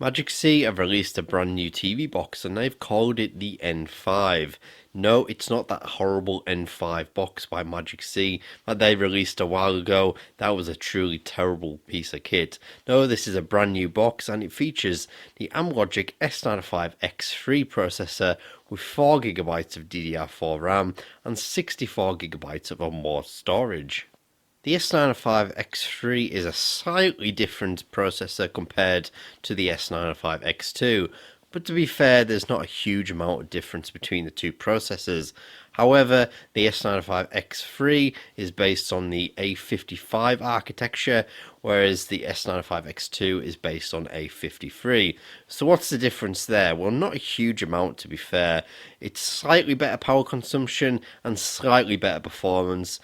Magicsee have released a brand new TV box and they've called it the N5. No, it's not that horrible N5 box by Magicsee that they released a while ago. That was a truly terrible piece of kit. No, this is a brand new box and it features the Amlogic S905X3 processor with 4GB of DDR4 RAM and 64GB of onboard storage. The S905X3 is a slightly different processor compared to the S905X2, but to be fair, there's not a huge amount of difference between the two processors. However, the S905X3 is based on the A55 architecture, whereas the S905X2 is based on A53. So what's the difference there? Well, not a huge amount to be fair. It's slightly better power consumption and slightly better performance.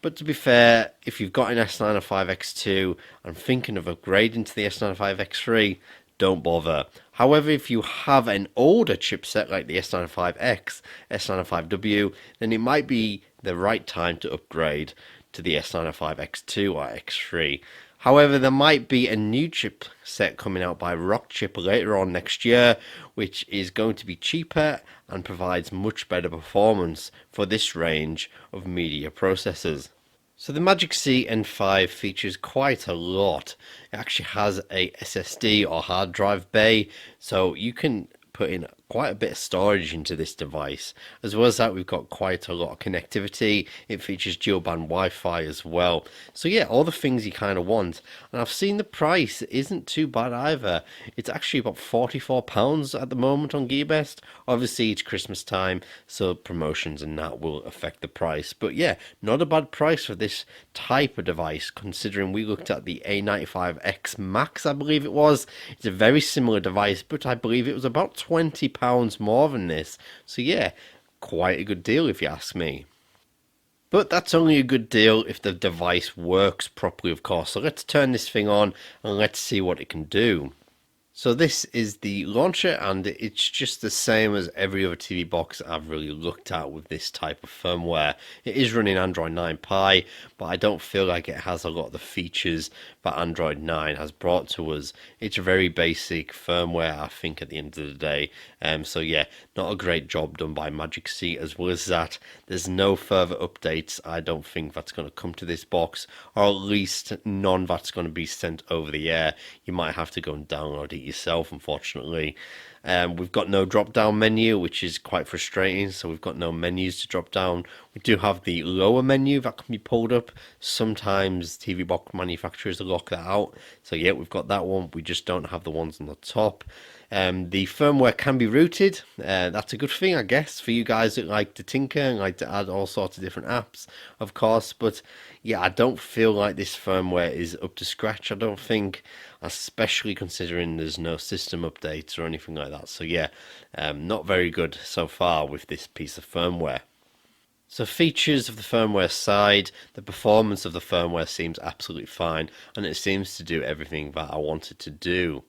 But to be fair, if you've got an S905X2 and thinking of upgrading to the S905X3, don't bother. However, if you have an older chipset like the S905X, S905W, then it might be the right time to upgrade to the S905X2 or X3. However, there might be a new chipset coming out by Rockchip later on next year, which is going to be cheaper and provides much better performance for this range of media processors. So the Magicsee N5 features quite a lot. It actually has a SSD or hard drive bay, so you can put in quite a bit of storage into this device. As well as that, we've got quite a lot of connectivity. It features dual band Wi-Fi as well. So yeah, all the things you kind of want. And I've seen the price isn't too bad either. It's actually about £44 at the moment on Gearbest. Obviously it's Christmas time, so promotions and that will affect the price. But yeah, not a bad price for this type of device, considering we looked at the A95X Max, I believe it was. It's a very similar device, but I believe it was about £20 more than this. So yeah, quite a good deal if you ask me. But that's only a good deal if the device works properly, of course. So let's turn this thing on and let's see what it can do. So this is the launcher, and it's just the same as every other TV box I've really looked at with this type of firmware. It is running Android 9 Pie, but I don't feel like it has a lot of the features that Android 9 has brought to us. It's a very basic firmware, I think, at the end of the day. So yeah, not a great job done by Magicsee. As well as that, there's no further updates. I don't think that's going to come to this box, or at least none that's going to be sent over the air. You might have to go and download it yourself, unfortunately. We've got no drop down menu, which is quite frustrating. So we've got no menus to drop down. We do have the lower menu that can be pulled up. Sometimes TV box manufacturers lock that out. So yeah, we've got that one. We just don't have the ones on the top. The firmware can be rooted. That's a good thing, I guess, for you guys that like to tinker and like to add all sorts of different apps, of course. But yeah, I don't feel like this firmware is up to scratch. I don't think, especially considering there's no system updates or anything like that. So yeah, not very good so far with this piece of firmware. So features of the firmware side, the performance of the firmware seems absolutely fine, and it seems to do everything that I wanted to do.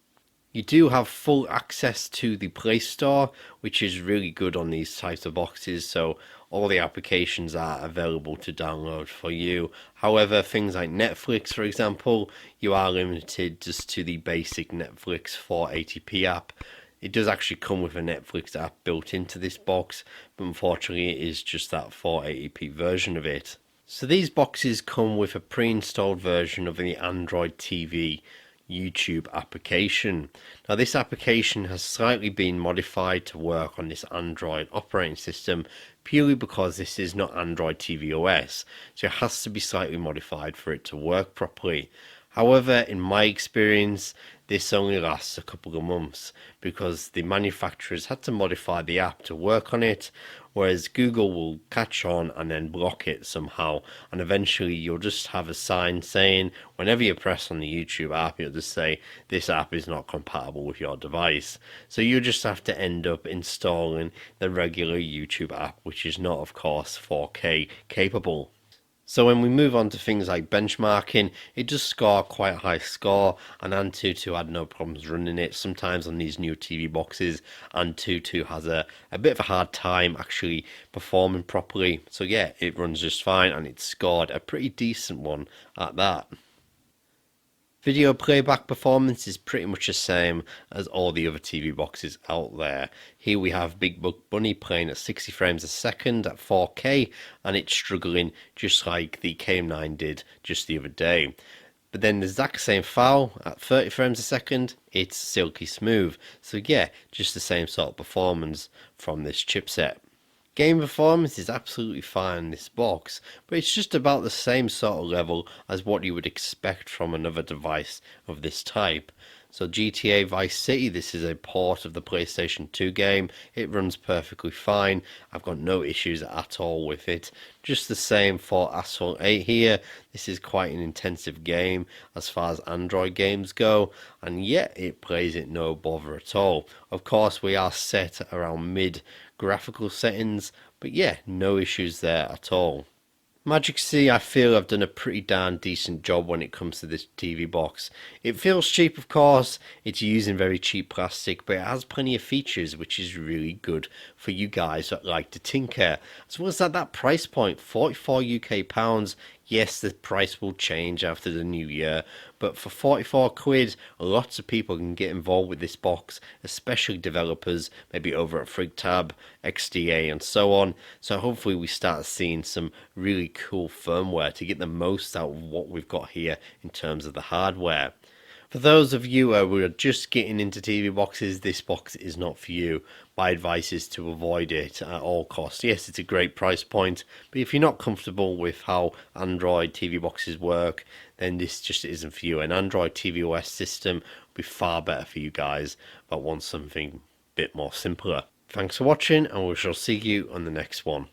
You do have full access to the Play Store, which is really good on these types of boxes, so all the applications are available to download for you. However, things like Netflix, for example, you are limited just to the basic Netflix 480p app. It does actually come with a Netflix app built into this box, but unfortunately it is just that 480p version of it. So these boxes come with a pre-installed version of the Android TV YouTube application. Now this application has slightly been modified to work on this Android operating system purely because this is not Android TV OS, so it has to be slightly modified for it to work properly. However, in my experience, this only lasts a couple of months because the manufacturers had to modify the app to work on it, whereas Google will catch on and then block it somehow, and eventually you'll just have a sign saying whenever you press on the YouTube app, it'll just say this app is not compatible with your device. So you just have to end up installing the regular YouTube app, which is not, of course, 4K capable. So when we move on to things like benchmarking, it does score quite a high score, and Antutu had no problems running it. Sometimes on these new TV boxes, Antutu has a bit of a hard time actually performing properly. So yeah, it runs just fine, and it scored a pretty decent one at that. Video playback performance is pretty much the same as all the other TV boxes out there. Here we have Big Bug Bunny playing at 60 frames a second at 4K, and it's struggling just like the KM9 did just the other day. But then the exact same file at 30 frames a second, it's silky smooth. So yeah, just the same sort of performance from this chipset. Game performance is absolutely fine in this box, but it's just about the same sort of level as what you would expect from another device of this type. So GTA Vice City, this is a port of the PlayStation 2 game. It runs perfectly fine. I've got no issues at all with it. Just the same for Asphalt 8 here. This is quite an intensive game as far as Android games go, and yet it plays it no bother at all. Of course, we are set around mid graphical settings, but yeah, no issues there at all. Magicsee, I feel I've done a pretty darn decent job when it comes to this TV box. It feels cheap, of course, it's using very cheap plastic, but it has plenty of features, which is really good for you guys that like to tinker. As well as that price point, 44 UK pounds. Yes, the price will change after the new year, but for 44 quid, lots of people can get involved with this box, especially developers, maybe over at FreakTab, XDA, and so on. So hopefully we start seeing some really cool firmware to get the most out of what we've got here in terms of the hardware. For those of you who are just getting into TV boxes, this box is not for you. My advice is to avoid it at all costs. Yes, it's a great price point, but if you're not comfortable with how Android TV boxes work, then this just isn't for you. An Android tvOS system will be far better for you guys that want something a bit more simpler. Thanks for watching, and we shall see you on the next one.